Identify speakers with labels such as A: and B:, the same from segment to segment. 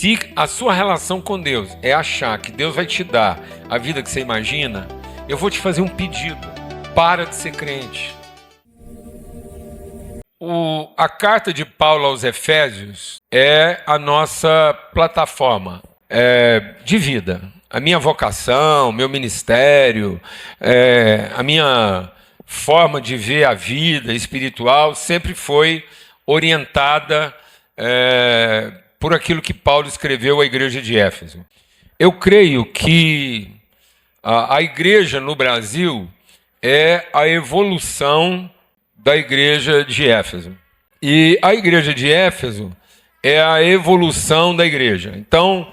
A: Se a sua relação com Deus é achar que Deus vai te dar a vida que você imagina, eu vou te fazer um pedido. Para de ser crente. A carta de Paulo aos Efésios é a nossa plataforma de vida. A minha vocação, meu ministério, a minha forma de ver a vida espiritual sempre foi orientada por aquilo que Paulo escreveu à igreja de Éfeso. Eu creio que a igreja no Brasil é a evolução da igreja de Éfeso. E a igreja de Éfeso é a evolução da igreja. Então,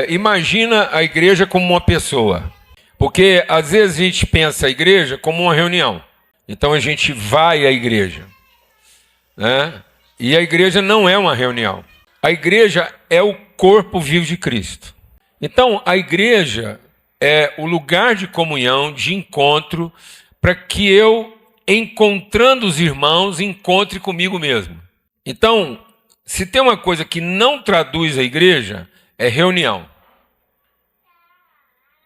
A: imagina a igreja como uma pessoa. Porque às vezes a gente pensa a igreja como uma reunião. Então a gente vai à igreja, né? E a igreja não é uma reunião. A igreja é o corpo vivo de Cristo. Então a igreja é o lugar de comunhão, de encontro, para que eu, encontrando os irmãos, encontre comigo mesmo. Então, se tem uma coisa que não traduz a igreja, é reunião.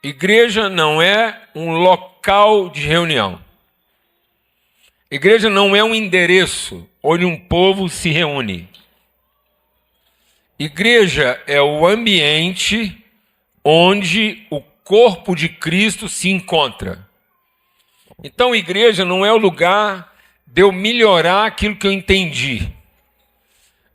A: Igreja não é um local de reunião. Igreja não é um endereço onde um povo se reúne. Igreja é o ambiente onde o corpo de Cristo se encontra. Então, igreja não é o lugar de eu melhorar aquilo que eu entendi.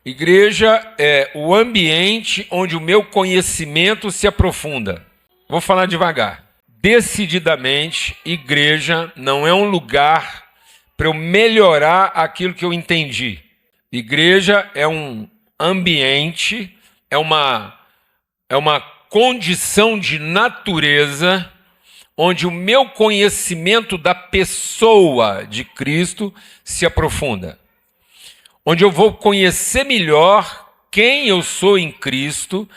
A: Igreja é o ambiente onde o meu conhecimento se aprofunda. Vou falar devagar. Decididamente, igreja não é um lugar para eu melhorar aquilo que eu entendi. Igreja é um ambiente, é uma condição de natureza onde o meu conhecimento da pessoa de Cristo se aprofunda. Onde eu vou conhecer melhor quem eu sou em Cristo,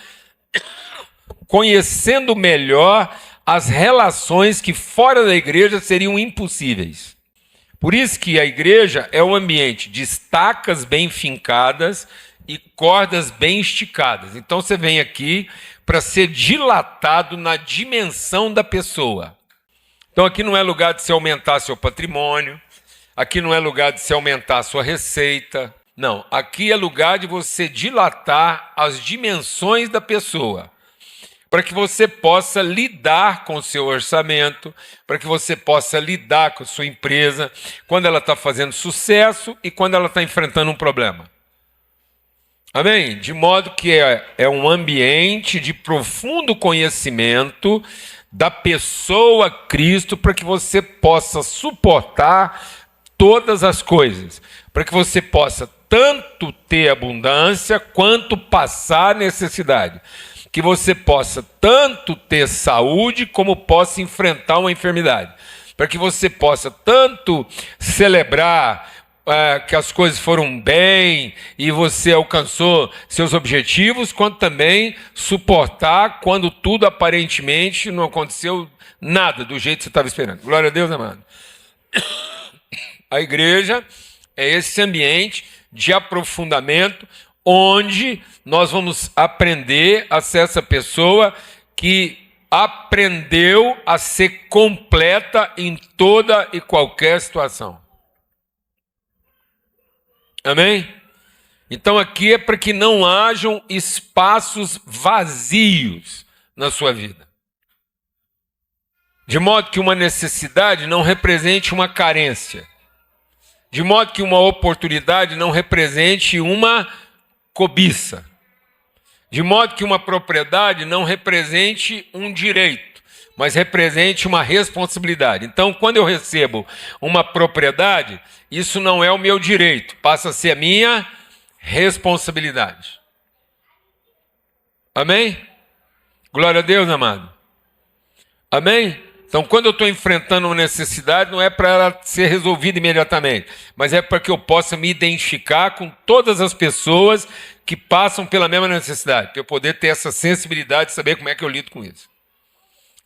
A: conhecendo melhor as relações que fora da igreja seriam impossíveis. Por isso que a igreja é um ambiente de estacas bem fincadas e cordas bem esticadas. Então você vem aqui para ser dilatado na dimensão da pessoa. Então aqui não é lugar de se aumentar seu patrimônio, aqui não é lugar de se aumentar a sua receita. Não, aqui é lugar de você dilatar as dimensões da pessoa, para que você possa lidar com o seu orçamento, para que você possa lidar com a sua empresa, quando ela está fazendo sucesso e quando ela está enfrentando um problema. Amém? De modo que é um ambiente de profundo conhecimento da pessoa Cristo, para que você possa suportar todas as coisas, para que você possa tanto ter abundância quanto passar necessidade. Que você possa tanto ter saúde como possa enfrentar uma enfermidade. Para que você possa tanto celebrar que as coisas foram bem e você alcançou seus objetivos, quanto também suportar quando tudo aparentemente não aconteceu nada do jeito que você estava esperando. Glória a Deus, amado. A igreja é esse ambiente de aprofundamento onde nós vamos aprender a ser essa pessoa que aprendeu a ser completa em toda e qualquer situação. Amém? Então aqui é para que não hajam espaços vazios na sua vida. De modo que uma necessidade não represente uma carência. De modo que uma oportunidade não represente uma cobiça. De modo que uma propriedade não represente um direito, mas represente uma responsabilidade. Então, quando eu recebo uma propriedade, isso não é o meu direito, passa a ser a minha responsabilidade. Amém? Glória a Deus, amado. Amém? Então, quando eu estou enfrentando uma necessidade, não é para ela ser resolvida imediatamente, mas é para que eu possa me identificar com todas as pessoas que passam pela mesma necessidade, para eu poder ter essa sensibilidade de saber como é que eu lido com isso.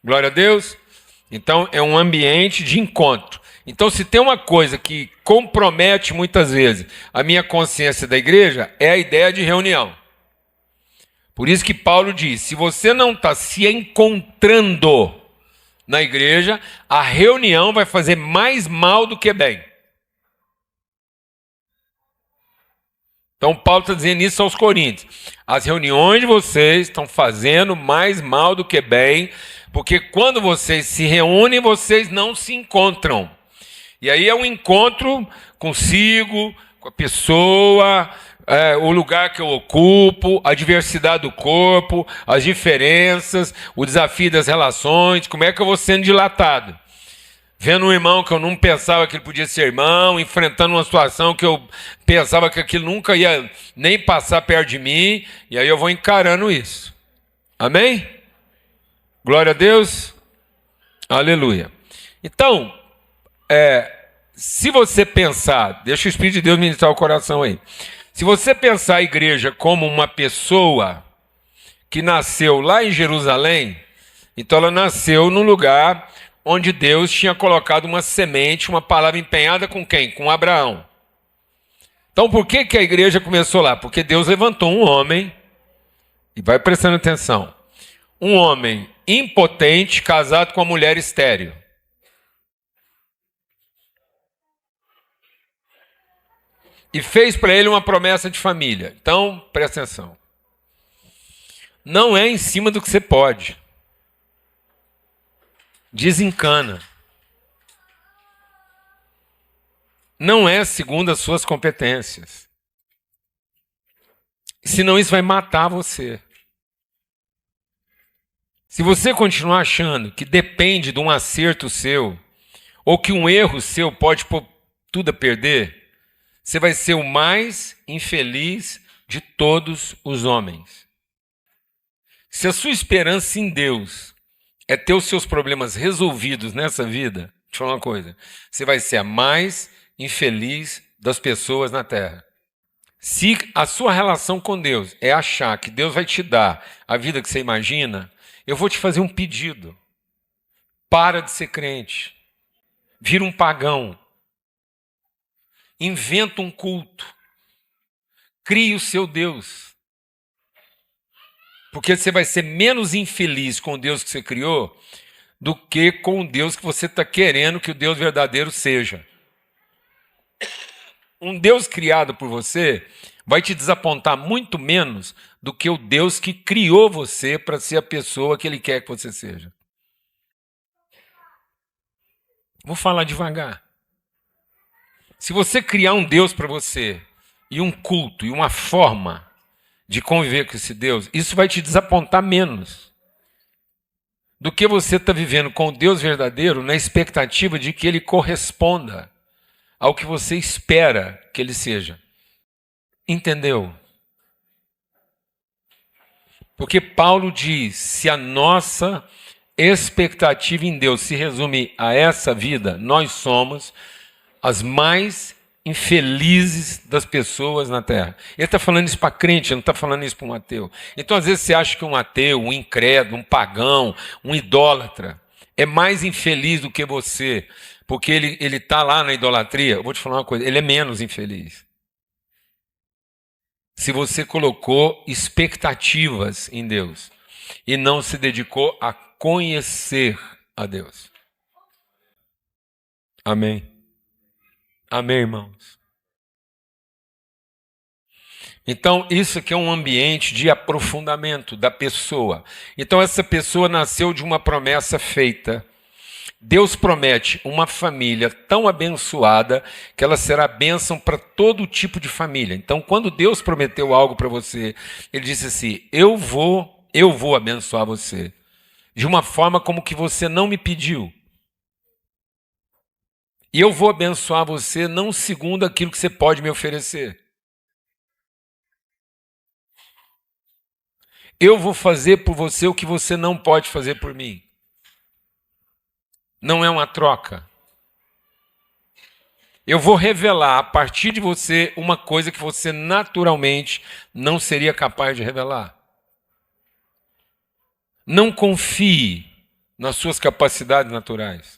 A: Glória a Deus. Então, é um ambiente de encontro. Então, se tem uma coisa que compromete muitas vezes a minha consciência da igreja, é a ideia de reunião. Por isso que Paulo diz, se você não está se encontrando na igreja, a reunião vai fazer mais mal do que bem. Então Paulo está dizendo isso aos Coríntios. As reuniões de vocês estão fazendo mais mal do que bem, porque quando vocês se reúnem, vocês não se encontram. E aí é um encontro consigo, com a pessoa, o lugar que eu ocupo, a diversidade do corpo, as diferenças, o desafio das relações, como é que eu vou sendo dilatado. Vendo um irmão que eu não pensava que ele podia ser irmão, enfrentando uma situação que eu pensava que aquilo nunca ia nem passar perto de mim, e aí eu vou encarando isso. Amém? Glória a Deus. Aleluia. Então, se você pensar, deixa o Espírito de Deus ministrar o coração aí. Se você pensar a igreja como uma pessoa que nasceu lá em Jerusalém, então ela nasceu num lugar onde Deus tinha colocado uma semente, uma palavra empenhada com quem? Com Abraão. Então por que a igreja começou lá? Porque Deus levantou um homem, e vai prestando atenção, um homem impotente casado com uma mulher estéril. E fez para ele uma promessa de família. Então, presta atenção. Não é em cima do que você pode. Desencana. Não é segundo as suas competências. Senão isso vai matar você. Se você continuar achando que depende de um acerto seu, ou que um erro seu pode pôr tudo a perder, você vai ser o mais infeliz de todos os homens. Se a sua esperança em Deus é ter os seus problemas resolvidos nessa vida, deixa eu falar uma coisa, você vai ser a mais infeliz das pessoas na Terra. Se a sua relação com Deus é achar que Deus vai te dar a vida que você imagina, eu vou te fazer um pedido. Para de ser crente. Vira um pagão. Inventa um culto. Crie o seu Deus. Porque você vai ser menos infeliz com o Deus que você criou do que com o Deus que você está querendo que o Deus verdadeiro seja. Um Deus criado por você vai te desapontar muito menos do que o Deus que criou você para ser a pessoa que Ele quer que você seja. Vou falar devagar. Se você criar um Deus para você, e um culto, e uma forma de conviver com esse Deus, isso vai te desapontar menos do que você está vivendo com o Deus verdadeiro na expectativa de que Ele corresponda ao que você espera que Ele seja. Entendeu? Porque Paulo diz, se a nossa expectativa em Deus se resume a essa vida, nós somos as mais infelizes das pessoas na Terra. Ele está falando isso para crente, ele não está falando isso para um ateu. Então, às vezes, você acha que um ateu, um incrédulo, um pagão, um idólatra, é mais infeliz do que você, porque ele está lá na idolatria. Eu vou te falar uma coisa, ele é menos infeliz. Se você colocou expectativas em Deus e não se dedicou a conhecer a Deus. Amém. Amém, irmãos? Então, isso aqui é um ambiente de aprofundamento da pessoa. Então, essa pessoa nasceu de uma promessa feita. Deus promete uma família tão abençoada que ela será bênção para todo tipo de família. Então, quando Deus prometeu algo para você, Ele disse assim, eu vou abençoar você de uma forma como que você não me pediu. E eu vou abençoar você não segundo aquilo que você pode me oferecer. Eu vou fazer por você o que você não pode fazer por mim. Não é uma troca. Eu vou revelar a partir de você uma coisa que você naturalmente não seria capaz de revelar. Não confie nas suas capacidades naturais.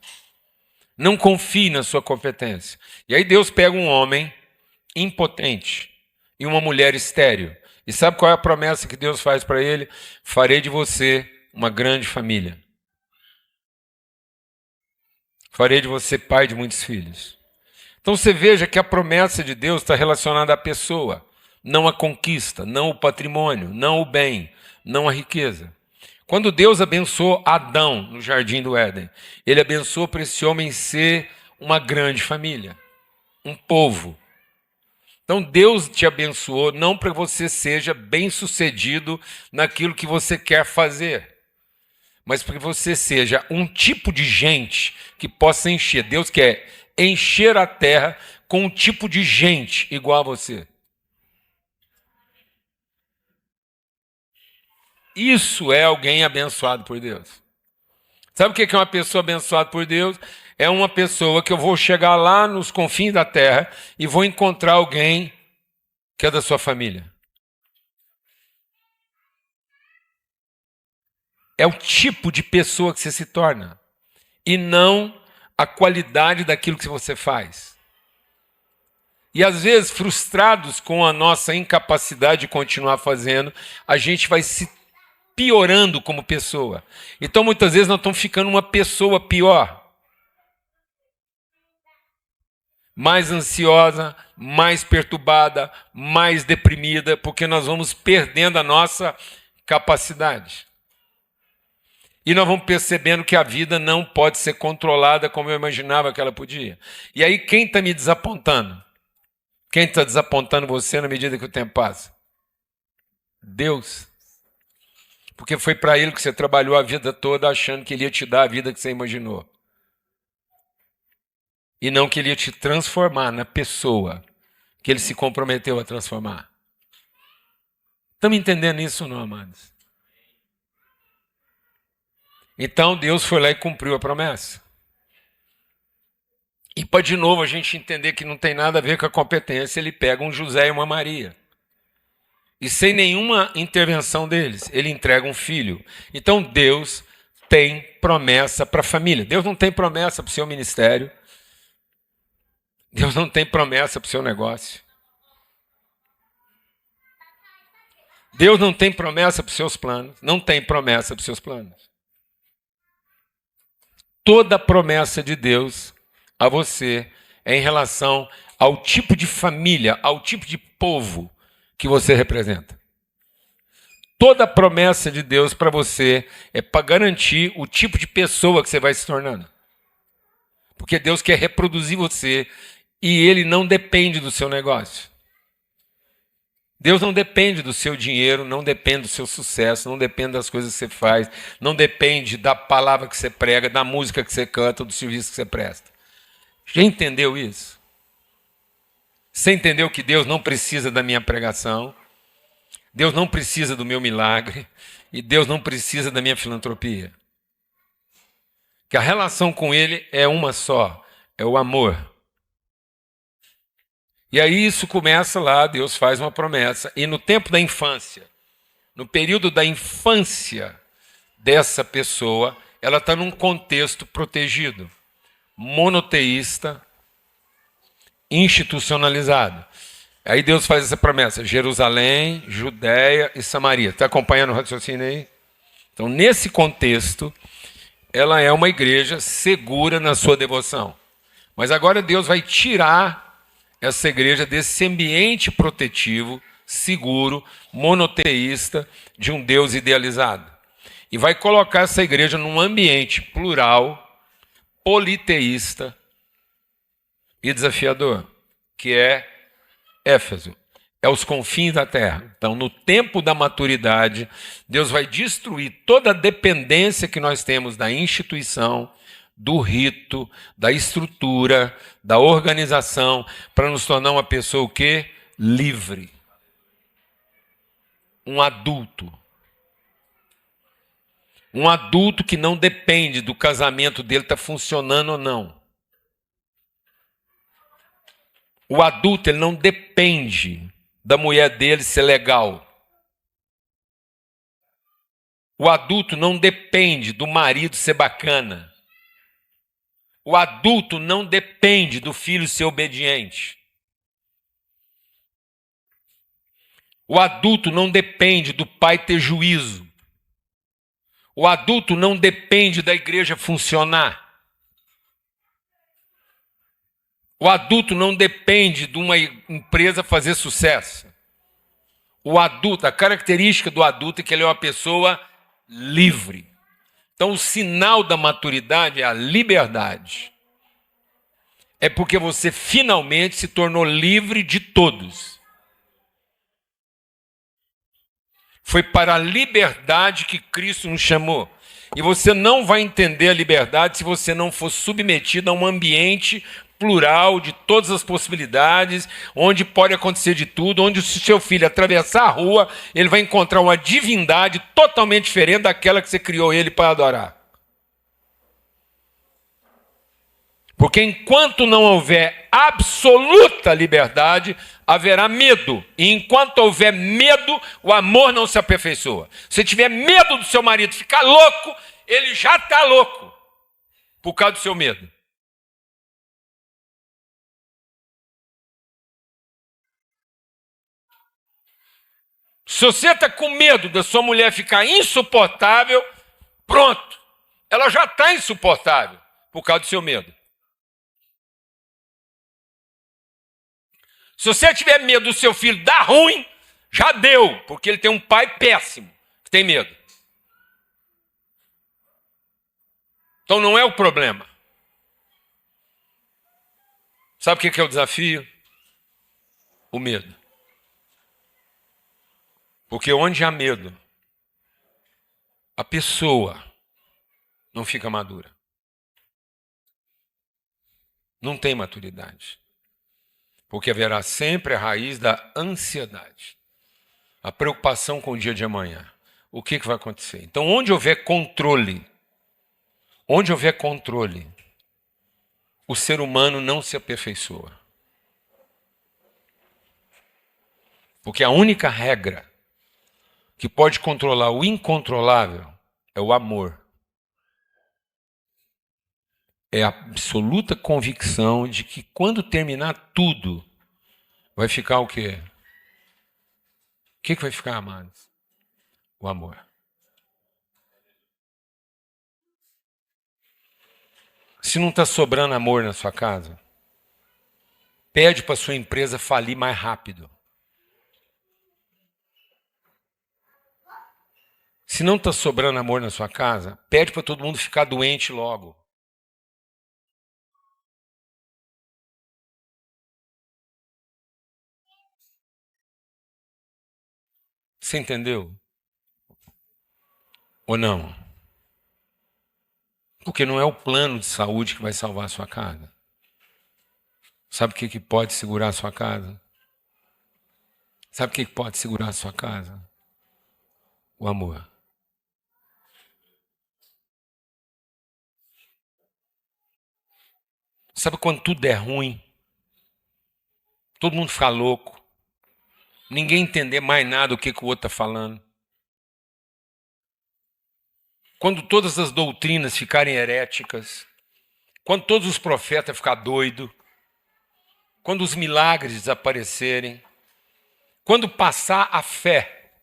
A: Não confie na sua competência. E aí Deus pega um homem impotente e uma mulher estéril E sabe qual é a promessa que Deus faz para ele? Farei de você uma grande família. Farei de você pai de muitos filhos. Então você veja que a promessa de Deus está relacionada à pessoa, não à conquista, não ao patrimônio, não ao bem, não à riqueza. Quando Deus abençoou Adão no jardim do Éden, ele abençoou para esse homem ser uma grande família, um povo. Então Deus te abençoou não para que você seja bem-sucedido naquilo que você quer fazer, mas para que você seja um tipo de gente que possa encher. Deus quer encher a terra com um tipo de gente igual a você. Isso é alguém abençoado por Deus. Sabe o que é uma pessoa abençoada por Deus? É uma pessoa que eu vou chegar lá nos confins da terra e vou encontrar alguém que é da sua família. É o tipo de pessoa que você se torna e não a qualidade daquilo que você faz. E às vezes, frustrados com a nossa incapacidade de continuar fazendo, a gente vai se piorando como pessoa. Então, muitas vezes, nós estamos ficando uma pessoa pior. Mais ansiosa, mais perturbada, mais deprimida, porque nós vamos perdendo a nossa capacidade. E nós vamos percebendo que a vida não pode ser controlada como eu imaginava que ela podia. E aí, quem está me desapontando? Quem está desapontando você na medida que o tempo passa? Deus. Porque foi para Ele que você trabalhou a vida toda achando que Ele ia te dar a vida que você imaginou. E não que Ele ia te transformar na pessoa que Ele se comprometeu a transformar. Estamos entendendo isso ou não, amados? Então Deus foi lá e cumpriu a promessa. E para de novo a gente entender que não tem nada a ver com a competência, Ele pega um José e uma Maria. E sem nenhuma intervenção deles, Ele entrega um filho. Então Deus tem promessa para a família. Deus não tem promessa para o seu ministério. Deus não tem promessa para o seu negócio. Deus não tem promessa para os seus planos. Não tem promessa para os seus planos. Toda promessa de Deus a você é em relação ao tipo de família, ao tipo de povo que você representa. Toda promessa de Deus para você é para garantir o tipo de pessoa que você vai se tornando. Porque Deus quer reproduzir você e Ele não depende do seu negócio. Deus não depende do seu dinheiro, não depende do seu sucesso, não depende das coisas que você faz, não depende da palavra que você prega, da música que você canta, do serviço que você presta. Já entendeu isso? Você entendeu que Deus não precisa da minha pregação, Deus não precisa do meu milagre e Deus não precisa da minha filantropia? Que a relação com Ele é uma só, é o amor. E aí isso começa lá, Deus faz uma promessa. E no tempo da infância, no período da infância dessa pessoa, ela está num contexto protegido, monoteísta, institucionalizado. Aí Deus faz essa promessa: Jerusalém, Judéia e Samaria. Está acompanhando o raciocínio aí? Então, nesse contexto, ela é uma igreja segura na sua devoção. Mas agora Deus vai tirar essa igreja desse ambiente protetivo, seguro, monoteísta, de um Deus idealizado. E vai colocar essa igreja num ambiente plural, politeísta e desafiador, que é Éfeso. É os confins da terra. Então, no tempo da maturidade, Deus vai destruir toda a dependência que nós temos da instituição, do rito, da estrutura, da organização, para nos tornar uma pessoa o quê? Livre. Um adulto. Um adulto que não depende do casamento dele estar funcionando ou não. O adulto, ele não depende da mulher dele ser legal. O adulto não depende do marido ser bacana. O adulto não depende do filho ser obediente. O adulto não depende do pai ter juízo. O adulto não depende da igreja funcionar. O adulto não depende de uma empresa fazer sucesso. O adulto, a característica do adulto é que ele é uma pessoa livre. Então, o sinal da maturidade é a liberdade. É porque você finalmente se tornou livre de todos. Foi para a liberdade que Cristo nos chamou. E você não vai entender a liberdade se você não for submetido a um ambiente plural de todas as possibilidades, onde pode acontecer de tudo, onde se seu filho atravessar a rua, ele vai encontrar uma divindade totalmente diferente daquela que você criou ele para adorar. Porque enquanto não houver absoluta liberdade, haverá medo. E enquanto houver medo, o amor não se aperfeiçoa. Se tiver medo do seu marido ficar louco, ele já está louco por causa do seu medo. Se você está com medo da sua mulher ficar insuportável, pronto. Ela já está insuportável por causa do seu medo. Se você tiver medo do seu filho dar ruim, já deu, porque ele tem um pai péssimo, que tem medo. Então não é o problema. Sabe o que é o desafio? O medo. Porque onde há medo, a pessoa não fica madura. Não tem maturidade. Porque haverá sempre a raiz da ansiedade. A preocupação com o dia de amanhã. O que vai acontecer? Então, onde houver controle, o ser humano não se aperfeiçoa. Porque a única regra que pode controlar o incontrolável é o amor. É a absoluta convicção de que quando terminar tudo, vai ficar o quê? O que vai ficar, amados? O amor. Se não está sobrando amor na sua casa, pede para sua empresa falir mais rápido. Se não está sobrando amor na sua casa, pede para todo mundo ficar doente logo. Você entendeu? Ou não? Porque não é o plano de saúde que vai salvar a sua casa. Sabe o que pode segurar a sua casa? Sabe o que pode segurar a sua casa? O amor. Sabe quando tudo é ruim? Todo mundo fica louco. Ninguém entender mais nada do que o outro está falando. Quando todas as doutrinas ficarem heréticas. Quando todos os profetas ficarem doidos. Quando os milagres desaparecerem. Quando passar a fé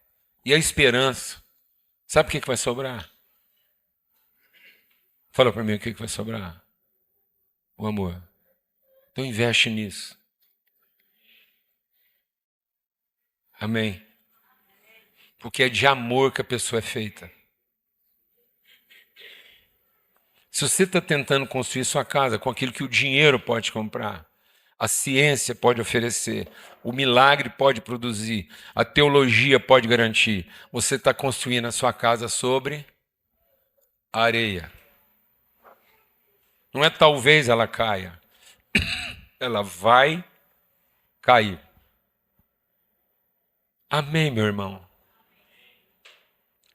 A: e a esperança. Sabe o que vai sobrar? Fala para mim o que vai sobrar. O amor. Então investe nisso. Amém? Porque é de amor que a pessoa é feita. Se você está tentando construir sua casa com aquilo que o dinheiro pode comprar, a ciência pode oferecer, o milagre pode produzir, a teologia pode garantir, você está construindo a sua casa sobre areia. Não é talvez ela caia, ela vai cair. Amém, meu irmão?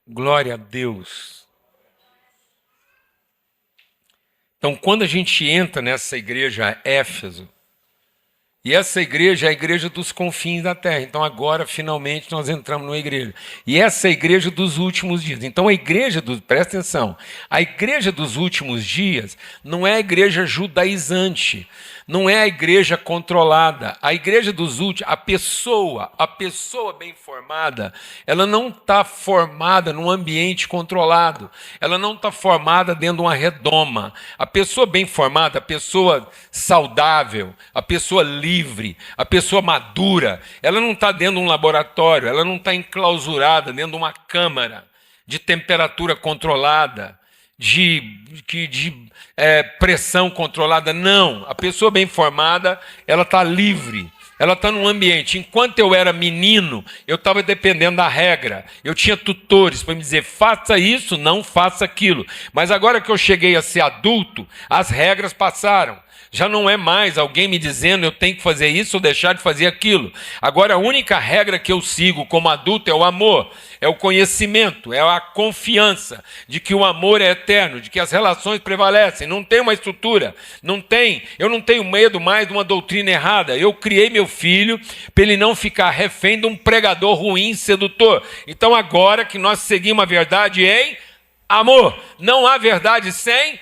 A: Glória a Deus. Então, quando a gente entra nessa igreja Éfeso, e essa igreja é a igreja dos confins da terra. Então, agora, finalmente, nós entramos numa igreja. E essa é a igreja dos últimos dias. Então, presta atenção, a igreja dos últimos dias não é a igreja judaizante, não é a igreja controlada. A igreja dos últimos, a pessoa bem formada, ela não está formada num ambiente controlado. Ela não está formada dentro de uma redoma. A pessoa bem formada, a pessoa saudável, a pessoa livre, a pessoa madura, ela não está dentro de um laboratório, ela não está enclausurada dentro de uma câmara de temperatura controlada, de pressão controlada. Não, a pessoa bem formada, ela está livre, ela está num ambiente. Enquanto eu era menino, eu estava dependendo da regra, eu tinha tutores para me dizer, faça isso, não faça aquilo. Mas agora que eu cheguei a ser adulto, as regras passaram. Já não é mais alguém me dizendo eu tenho que fazer isso ou deixar de fazer aquilo. Agora a única regra que eu sigo como adulto é o amor, é o conhecimento, é a confiança de que o amor é eterno, de que as relações prevalecem. Não tem uma estrutura, eu não tenho medo mais de uma doutrina errada. Eu criei meu filho para ele não ficar refém de um pregador ruim, sedutor. Então agora que nós seguimos a verdade em amor, não há verdade sem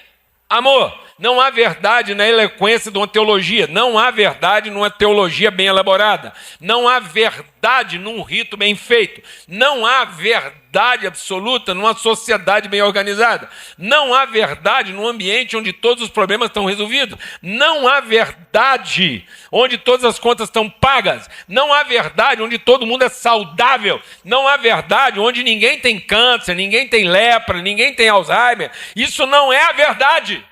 A: amor. Não há verdade na eloquência de uma teologia. Não há verdade numa teologia bem elaborada. Não há verdade num rito bem feito. Não há verdade absoluta numa sociedade bem organizada. Não há verdade num ambiente onde todos os problemas estão resolvidos. Não há verdade onde todas as contas estão pagas. Não há verdade onde todo mundo é saudável. Não há verdade onde ninguém tem câncer, ninguém tem lepra, ninguém tem Alzheimer. Isso não é a verdade.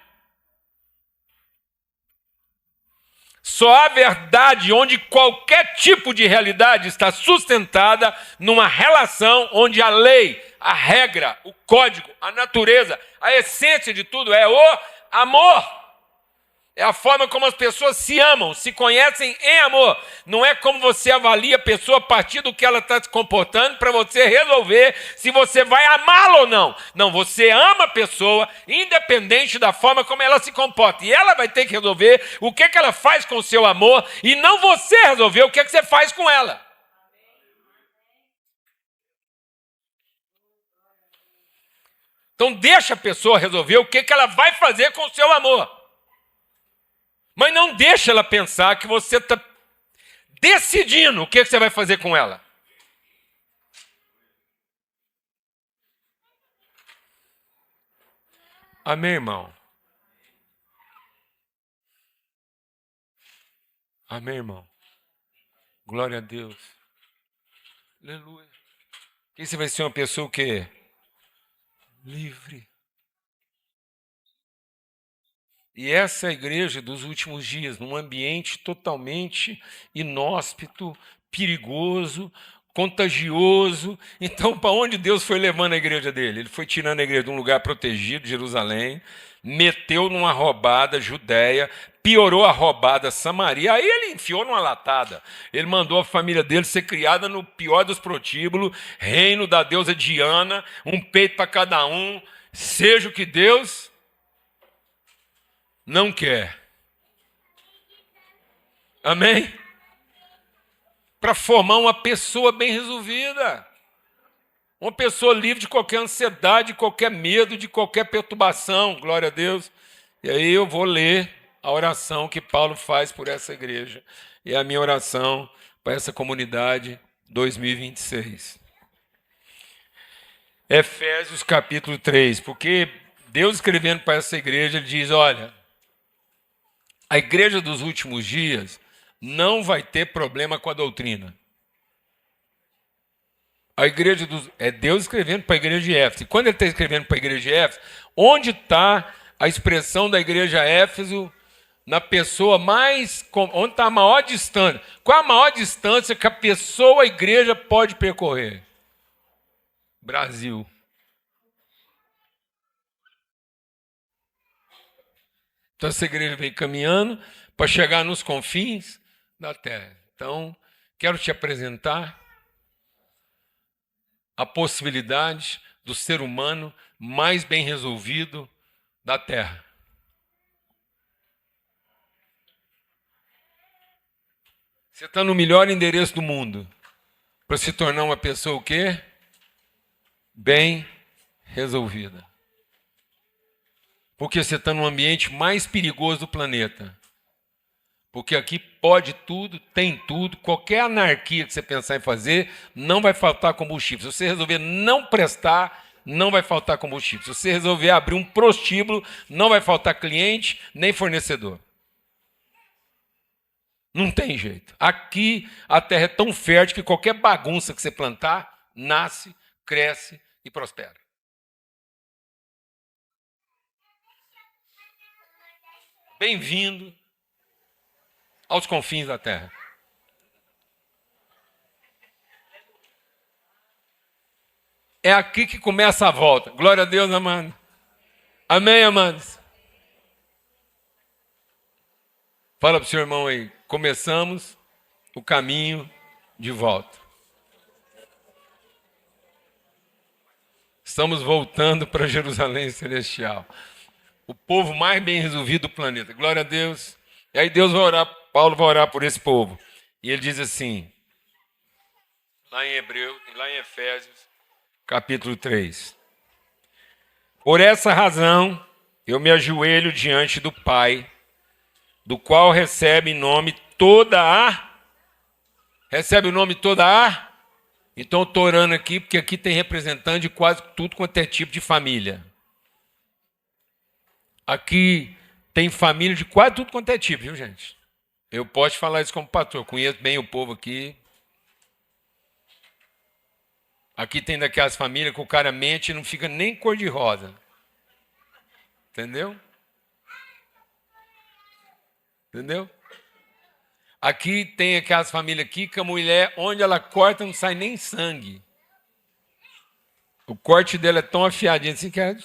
A: Só há verdade onde qualquer tipo de realidade está sustentada numa relação onde a lei, a regra, o código, a natureza, a essência de tudo é o amor. É a forma como as pessoas se amam, se conhecem em amor. Não é como você avalia a pessoa a partir do que ela está se comportando para você resolver se você vai amá-la ou não. Não, você ama a pessoa independente da forma como ela se comporta. E ela vai ter que resolver o que ela faz com o seu amor e não você resolver o que você faz com ela. Então deixa a pessoa resolver o que ela vai fazer com o seu amor. Mas não deixa ela pensar que você está decidindo o que você vai fazer com ela. Amém, irmão? Amém, irmão? Glória a Deus. Aleluia. E você vai ser uma pessoa o quê? Livre. E essa é a igreja dos últimos dias, num ambiente totalmente inóspito, perigoso, contagioso. Então, para onde Deus foi levando a igreja dele? Ele foi tirando a igreja de um lugar protegido, Jerusalém, meteu numa roubada Judéia, piorou a roubada Samaria, aí ele enfiou numa latada. Ele mandou a família dele ser criada no pior dos protíbulos, reino da deusa Diana, um peito para cada um, seja o que Deus não quer. Amém? Para formar uma pessoa bem resolvida. Uma pessoa livre de qualquer ansiedade, de qualquer medo, de qualquer perturbação. Glória a Deus. E aí eu vou ler a oração que Paulo faz por essa igreja. E a minha oração para essa comunidade 2026. Efésios capítulo 3. Porque Deus escrevendo para essa igreja, ele diz, olha, a igreja dos últimos dias não vai ter problema com a doutrina. A igreja dos... É Deus escrevendo para a igreja de Éfeso. E quando ele está escrevendo para a igreja de Éfeso, onde está a expressão da igreja Éfeso na pessoa mais... Onde está a maior distância? Qual a maior distância que a pessoa, a igreja, pode percorrer? Brasil. Então essa igreja vem caminhando para chegar nos confins da terra. Então, quero te apresentar a possibilidade do ser humano mais bem resolvido da terra. Você está no melhor endereço do mundo para se tornar uma pessoa o quê? Bem resolvida. Porque você está no ambiente mais perigoso do planeta. Porque aqui pode tudo, tem tudo, qualquer anarquia que você pensar em fazer, não vai faltar combustível. Se você resolver não prestar, não vai faltar combustível. Se você resolver abrir um prostíbulo, não vai faltar cliente nem fornecedor. Não tem jeito. Aqui a terra é tão fértil que qualquer bagunça que você plantar, nasce, cresce e prospera. Bem-vindo aos confins da terra. É aqui que começa a volta. Glória a Deus, amado. Amém, amados? Fala para o seu irmão aí. Começamos o caminho de volta. Estamos voltando para Jerusalém Celestial. O povo mais bem resolvido do planeta. Glória a Deus. E aí Deus vai orar, Paulo vai orar por esse povo. E ele diz assim, lá em Efésios, capítulo 3. Por essa razão, eu me ajoelho diante do Pai, do qual recebe nome toda a... Recebe o nome toda a... Então eu estou orando aqui, porque aqui tem representante de quase tudo quanto é tipo de família. Aqui tem família de quase tudo quanto é tipo, viu, gente? Eu posso falar isso como pastor, eu conheço bem o povo aqui. Aqui tem daquelas famílias que o cara mente e não fica nem cor-de-rosa. Entendeu? Entendeu? Aqui tem aquelas famílias aqui que a mulher, onde ela corta, não sai nem sangue. O corte dela é tão afiadinho assim que é...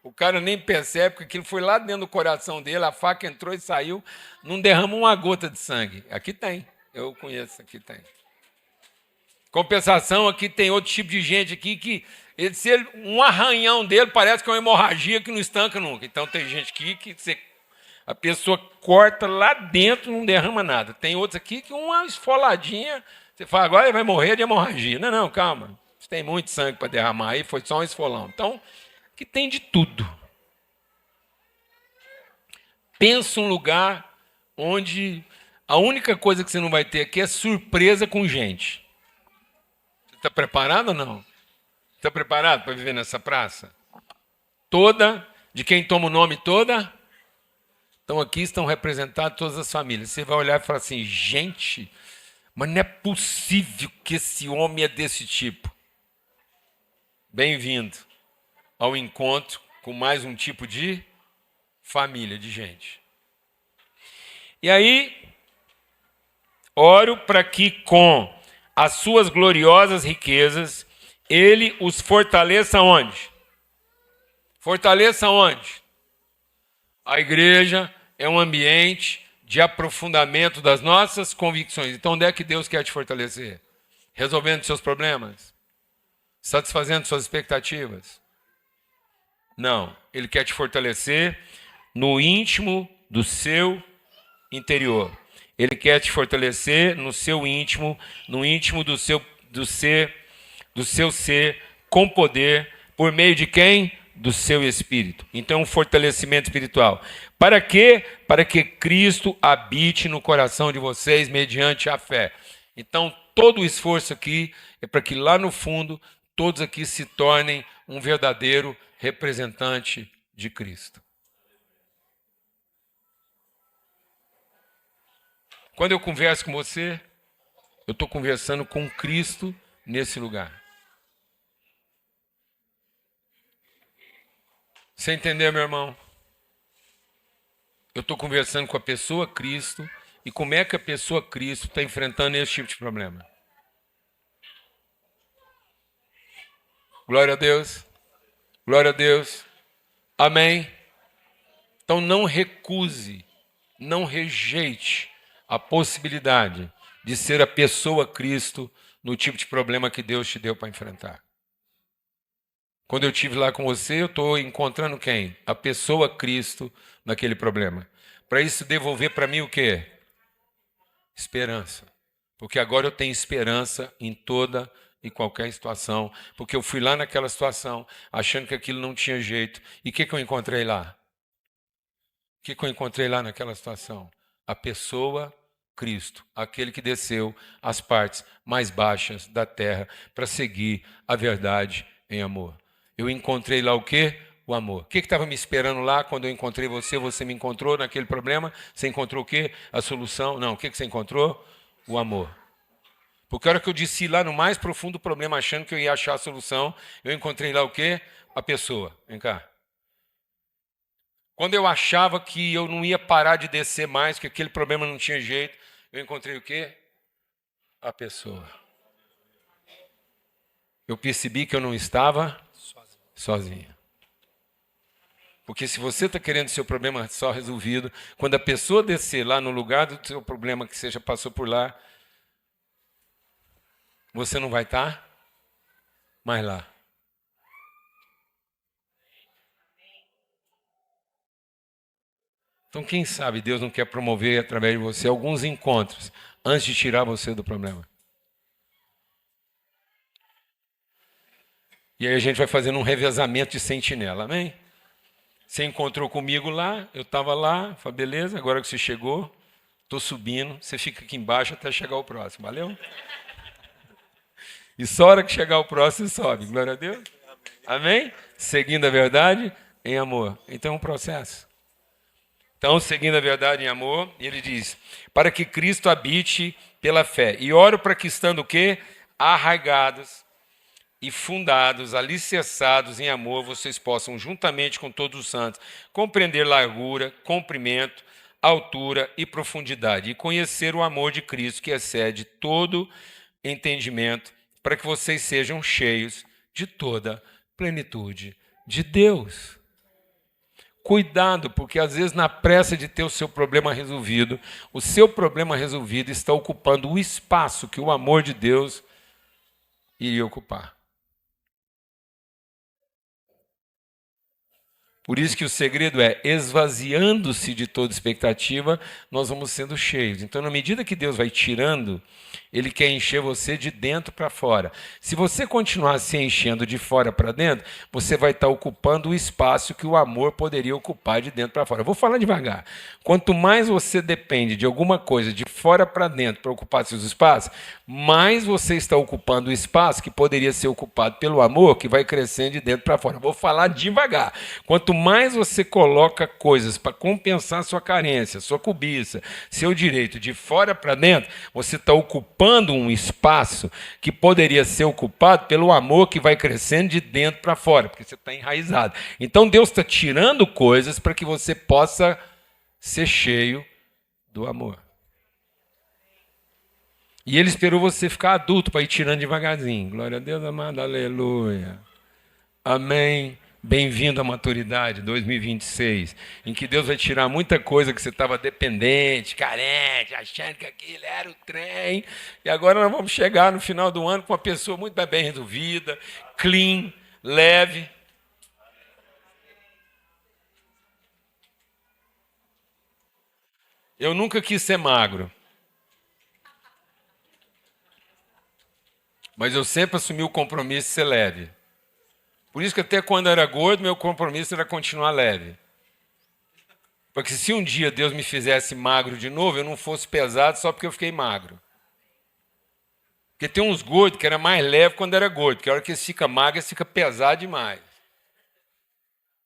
A: O cara nem percebe, porque aquilo foi lá dentro do coração dele, a faca entrou e saiu, não derrama uma gota de sangue. Aqui tem, eu conheço, aqui tem. Compensação, aqui tem outro tipo de gente aqui que um arranhão dele parece que é uma hemorragia que não estanca nunca. Então tem gente aqui que a pessoa corta lá dentro, não derrama nada. Tem outros aqui que uma esfoladinha, você fala, agora ele vai morrer de hemorragia. Não, não, calma. Você tem muito sangue para derramar aí, foi só um esfolão. Então, aqui tem de tudo. Pensa um lugar onde a única coisa que você não vai ter aqui é surpresa com gente. Você está preparado ou não? Está preparado para viver nessa praça? Toda, de quem toma o nome toda? Então aqui estão representadas todas as famílias. Você vai olhar e falar assim, gente, mas não é possível que esse homem é desse tipo. Bem-vindo ao encontro com mais um tipo de família, de gente. E aí, oro para que com as suas gloriosas riquezas, ele os fortaleça onde? Fortaleça onde? A igreja é um ambiente de aprofundamento das nossas convicções. Então, onde é que Deus quer te fortalecer? Resolvendo seus problemas? Satisfazendo suas expectativas? Não, Ele quer te fortalecer no íntimo do seu interior. Ele quer te fortalecer no seu íntimo, no íntimo do seu ser, com poder, por meio de quem? Do seu espírito. Então, um fortalecimento espiritual. Para quê? Para que Cristo habite no coração de vocês mediante a fé. Então, todo o esforço aqui é para que lá no fundo, todos aqui se tornem um verdadeiro representante de Cristo. Quando eu converso com você, eu estou conversando com Cristo nesse lugar. Você entendeu, meu irmão? Eu estou conversando com a pessoa Cristo e como é que a pessoa Cristo está enfrentando esse tipo de problema. Glória a Deus. Glória a Deus. Amém. Então não recuse, não rejeite a possibilidade de ser a pessoa Cristo no tipo de problema que Deus te deu para enfrentar. Quando eu estive lá com você, eu estou encontrando quem? A pessoa Cristo naquele problema. Para isso devolver para mim o quê? Esperança. Porque agora eu tenho esperança em toda e qualquer situação. Porque eu fui lá naquela situação, achando que aquilo não tinha jeito. E o que eu encontrei lá? O que eu encontrei lá naquela situação? A pessoa Cristo, aquele que desceu às partes mais baixas da terra para seguir a verdade em amor. Eu encontrei lá o quê? O amor. O que estava me esperando lá quando eu encontrei você? Você me encontrou naquele problema? Você encontrou o quê? A solução? Não, o que você encontrou? O amor. Porque a hora que eu desci lá no mais profundo problema, achando que eu ia achar a solução, eu encontrei lá o quê? A pessoa. Vem cá. Quando eu achava que eu não ia parar de descer mais, que aquele problema não tinha jeito, eu encontrei o quê? A pessoa. Eu percebi que eu não estava sozinho. Porque se você está querendo seu problema só resolvido, quando a pessoa descer lá no lugar do seu problema que você já passou por lá, você não vai estar mais lá. Então, quem sabe Deus não quer promover através de você alguns encontros antes de tirar você do problema. E aí a gente vai fazendo um revezamento de sentinela, amém? Você encontrou comigo lá, eu estava lá, falei, beleza, agora que você chegou, estou subindo, você fica aqui embaixo até chegar o próximo, valeu? E só a hora que chegar o próximo, você sobe, glória a Deus. Amém? Seguindo a verdade em amor. Então é um processo. Então, seguindo a verdade em amor, ele diz, para que Cristo habite pela fé. E oro para que estando o quê? Arraigados e fundados, alicerçados em amor, vocês possam, juntamente com todos os santos, compreender largura, comprimento, altura e profundidade, e conhecer o amor de Cristo, que excede todo entendimento, para que vocês sejam cheios de toda plenitude de Deus. Cuidado, porque às vezes na pressa de ter o seu problema resolvido está ocupando o espaço que o amor de Deus iria ocupar. Por isso que o segredo é, esvaziando-se de toda expectativa, nós vamos sendo cheios. Então, na medida que Deus vai tirando, Ele quer encher você de dentro para fora. Se você continuar se enchendo de fora para dentro, você vai estar ocupando o espaço que o amor poderia ocupar de dentro para fora. Eu vou falar devagar. Quanto mais você depende de alguma coisa de fora para dentro para ocupar seus espaços, mais você está ocupando o espaço que poderia ser ocupado pelo amor, que vai crescendo de dentro para fora. Eu vou falar devagar. Quanto mais você coloca coisas para compensar sua carência, sua cobiça, seu direito de fora para dentro, você está ocupando um espaço que poderia ser ocupado pelo amor que vai crescendo de dentro para fora, porque você está enraizado. Então Deus está tirando coisas para que você possa ser cheio do amor. E Ele esperou você ficar adulto para ir tirando devagarzinho. Glória a Deus, amado, aleluia. Amém. Bem-vindo à maturidade 2026, em que Deus vai tirar muita coisa que você estava dependente, carente, achando que aquilo era o trem. E agora nós vamos chegar no final do ano com uma pessoa muito bem resolvida, clean, leve. Eu nunca quis ser magro, mas eu sempre assumi o compromisso de ser leve. Por isso que até quando eu era gordo, meu compromisso era continuar leve. Porque se um dia Deus me fizesse magro de novo, eu não fosse pesado só porque eu fiquei magro. Porque tem uns gordos que era mais leve quando era gordo, porque a hora que eles ficam magros, eles ficam pesados demais.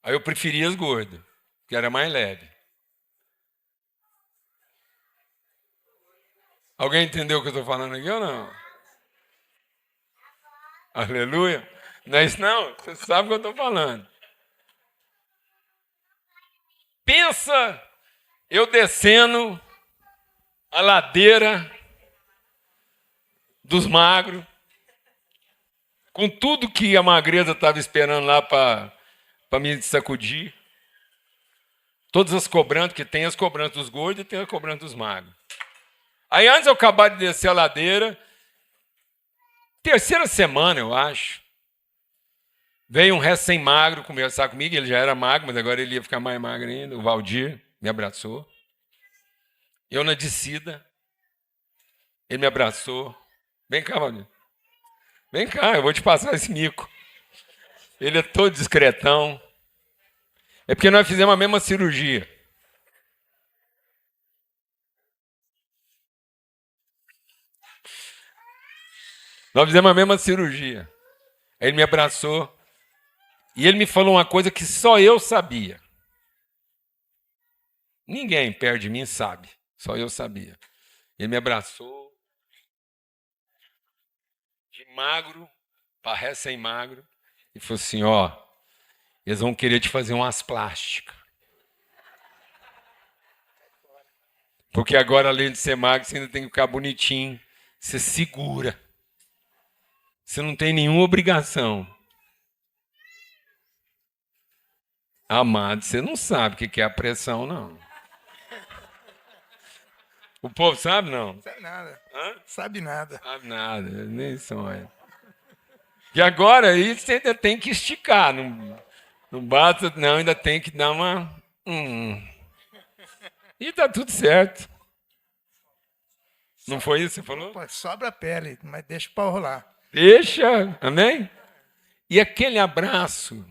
A: Aí eu preferia os gordos, que era mais leve. Alguém entendeu o que eu estou falando aqui ou não? Aleluia. Não é isso não? Você sabe o que eu estou falando. Pensa eu descendo a ladeira dos magros, com tudo que a magreza estava esperando lá para me sacudir. Todas as cobranças, que tem as cobranças dos gordos e tem as cobranças dos magros. Aí antes eu acabar de descer a ladeira, terceira semana, eu acho, veio um recém-magro conversar comigo, ele já era magro, mas agora ele ia ficar mais magro ainda, o Valdir me abraçou. Eu na descida, ele me abraçou. Vem cá, Valdir. Vem cá, eu vou te passar esse mico. Ele é todo discretão. É porque nós fizemos a mesma cirurgia. Nós fizemos a mesma cirurgia. Aí ele me abraçou e ele me falou uma coisa que só eu sabia. Ninguém perto de mim sabe, só eu sabia. Ele me abraçou, de magro para recém-magro, e falou assim, ó, eles vão querer te fazer umas plásticas. Porque agora, além de ser magro, você ainda tem que ficar bonitinho. Você segura. Você não tem nenhuma obrigação. Amado, você não sabe o que é a pressão, não. O povo sabe, não?
B: Sabe nada.
A: Hã?
B: Sabe nada.
A: Sabe nada, nem sonha. E agora aí você ainda tem que esticar. Não basta, não, ainda tem que dar uma... E tá tudo certo. Não foi isso que você falou?
B: Pô, sobra a pele, mas deixa o pau rolar.
A: Deixa, amém? E aquele abraço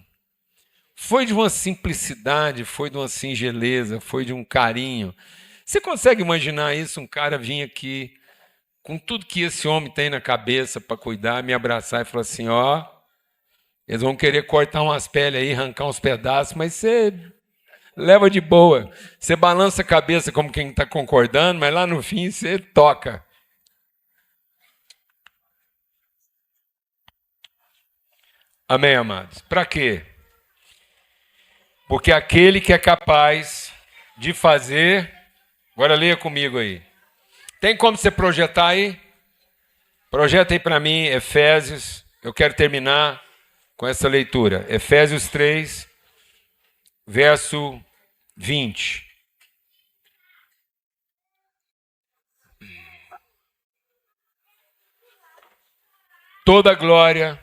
A: foi de uma simplicidade, foi de uma singeleza, foi de um carinho. Você consegue imaginar isso? Um cara vir aqui com tudo que esse homem tem na cabeça para cuidar, me abraçar e falar assim, ó, eles vão querer cortar umas peles aí, arrancar uns pedaços, mas você leva de boa. Você balança a cabeça como quem está concordando, mas lá no fim você toca. Amém, amados? Para quê? Porque aquele que é capaz de fazer... Agora leia comigo aí. Tem como você projetar aí? Projeta aí para mim, Efésios. Eu quero terminar com essa leitura. Efésios 3, verso 20. Toda a glória,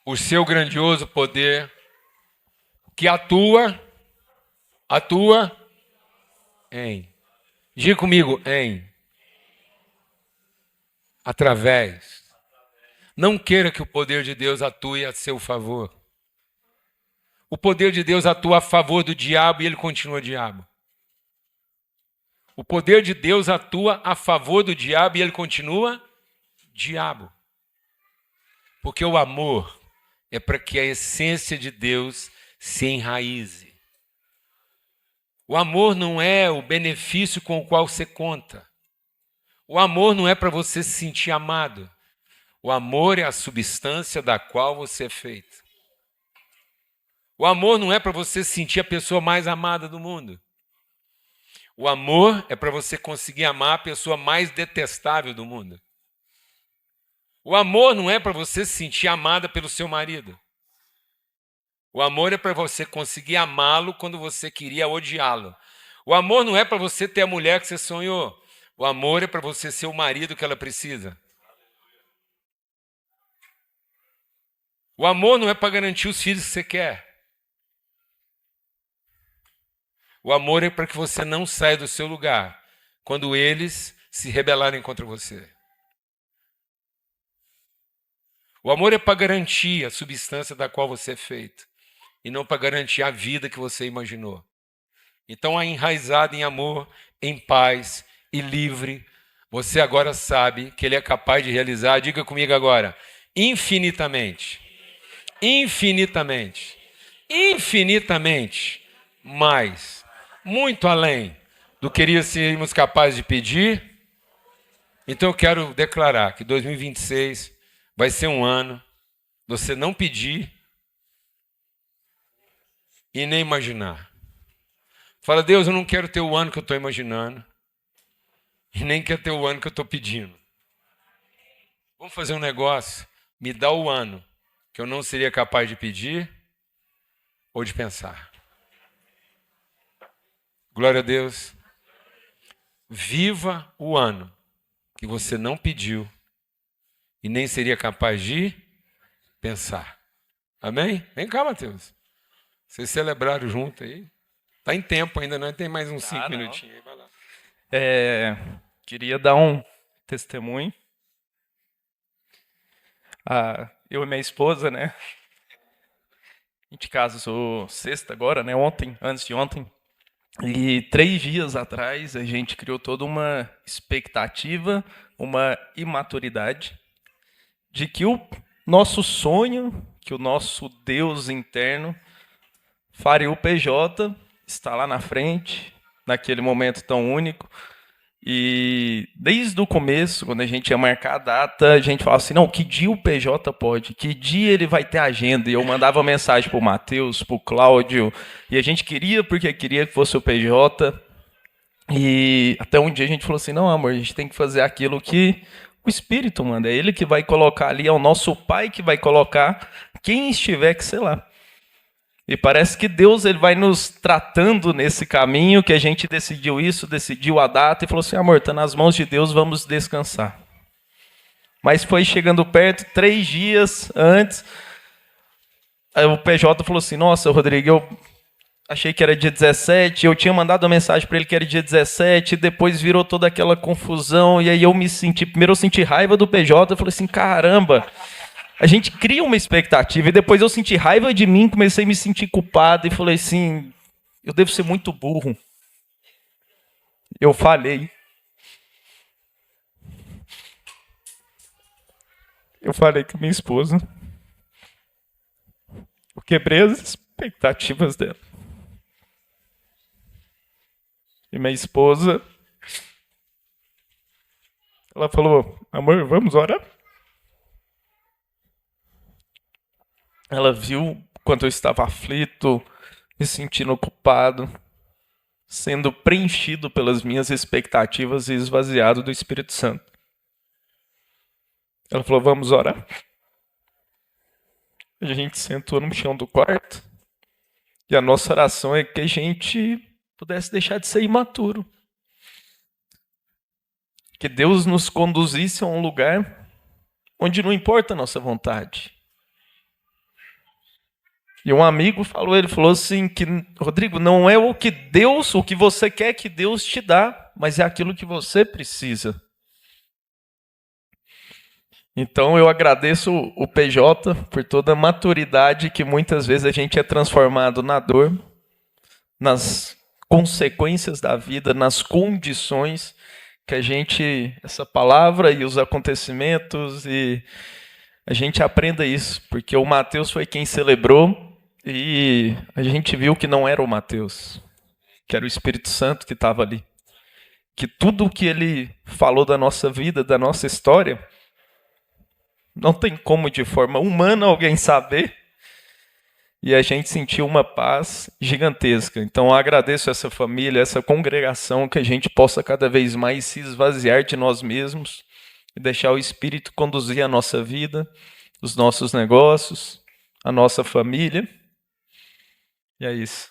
A: o seu grandioso poder, que atua em. Diga comigo, em. Através. Não queira que o poder de Deus atue a seu favor. O poder de Deus atua a favor do diabo e ele continua diabo. O poder de Deus atua a favor do diabo e ele continua diabo. Porque o amor é para que a essência de Deus se enraize. O amor não é o benefício com o qual você conta. O amor não é para você se sentir amado. O amor é a substância da qual você é feito. O amor não é para você se sentir a pessoa mais amada do mundo. O amor é para você conseguir amar a pessoa mais detestável do mundo. O amor não é para você se sentir amada pelo seu marido. O amor é para você conseguir amá-lo quando você queria odiá-lo. O amor não é para você ter a mulher que você sonhou. O amor é para você ser o marido que ela precisa. O amor não é para garantir os filhos que você quer. O amor é para que você não saia do seu lugar quando eles se rebelarem contra você. O amor é para garantir a substância da qual você é feito e não para garantir a vida que você imaginou. Então, enraizado em amor, em paz e livre, você agora sabe que ele é capaz de realizar, diga comigo agora, infinitamente, infinitamente, infinitamente mais, muito além do que seríamos capazes de pedir. Então eu quero declarar que 2026 vai ser um ano você não pedir e nem imaginar. Fala, Deus, eu não quero ter o ano que eu estou imaginando e nem quero ter o ano que eu estou pedindo. Vamos fazer um negócio, me dá o ano que eu não seria capaz de pedir ou de pensar. Glória a Deus. Viva o ano que você não pediu e nem seria capaz de pensar. Amém? Vem cá, Mateus. Vocês celebraram junto aí. Está em tempo ainda, não? Tem mais uns 5 minutinhos aí. Vai lá.
C: Queria dar um testemunho. Eu e minha esposa, né? A gente casou sexta agora, né? Ontem, antes de ontem. E 3 dias atrás a gente criou toda uma expectativa, uma imaturidade de que o nosso sonho, que o nosso Deus interno faria o PJ, está lá na frente, naquele momento tão único. E desde o começo, quando a gente ia marcar a data, a gente falava assim, não, que dia o PJ pode? Que dia ele vai ter agenda? E eu mandava mensagem para o Matheus, para o Cláudio, e a gente queria porque queria que fosse o PJ. E até um dia a gente falou assim, não, amor, a gente tem que fazer aquilo que o Espírito manda. É ele que vai colocar ali, é o nosso Pai que vai colocar quem estiver que sei lá. E parece que Deus ele vai nos tratando nesse caminho, que a gente decidiu isso, decidiu a data e falou assim, amor, está nas mãos de Deus, vamos descansar. Mas foi chegando perto, 3 dias antes, aí o PJ falou assim, nossa, Rodrigo, eu achei que era dia 17, eu tinha mandado uma mensagem para ele que era dia 17, depois virou toda aquela confusão, e aí eu me senti, primeiro eu senti raiva do PJ, eu falei assim, caramba, a gente cria uma expectativa, e depois eu senti raiva de mim, comecei a me sentir culpado, e falei assim, eu devo ser muito burro. Eu falei. Eu falei com minha esposa. Eu quebrei as expectativas dela. E minha esposa, ela falou, amor, vamos orar? Ela viu quanto eu estava aflito, me sentindo culpado, sendo preenchido pelas minhas expectativas e esvaziado do Espírito Santo. Ela falou, vamos orar? A gente sentou no chão do quarto e a nossa oração é que a gente pudesse deixar de ser imaturo. Que Deus nos conduzisse a um lugar onde não importa a nossa vontade. E um amigo ele falou assim, que Rodrigo, não é o que você quer que Deus te dá, mas é aquilo que você precisa. Então eu agradeço o PJ por toda a maturidade que muitas vezes a gente é transformado na dor, nas consequências da vida, nas condições que a gente, essa palavra e os acontecimentos, e a gente aprenda isso, porque o Matheus foi quem celebrou, e a gente viu que não era o Matheus, que era o Espírito Santo que estava ali. Que tudo o que ele falou da nossa vida, da nossa história, não tem como de forma humana alguém saber. E a gente sentiu uma paz gigantesca. Então eu agradeço essa família, essa congregação, que a gente possa cada vez mais se esvaziar de nós mesmos e deixar o Espírito conduzir a nossa vida, os nossos negócios, a nossa família. E é isso.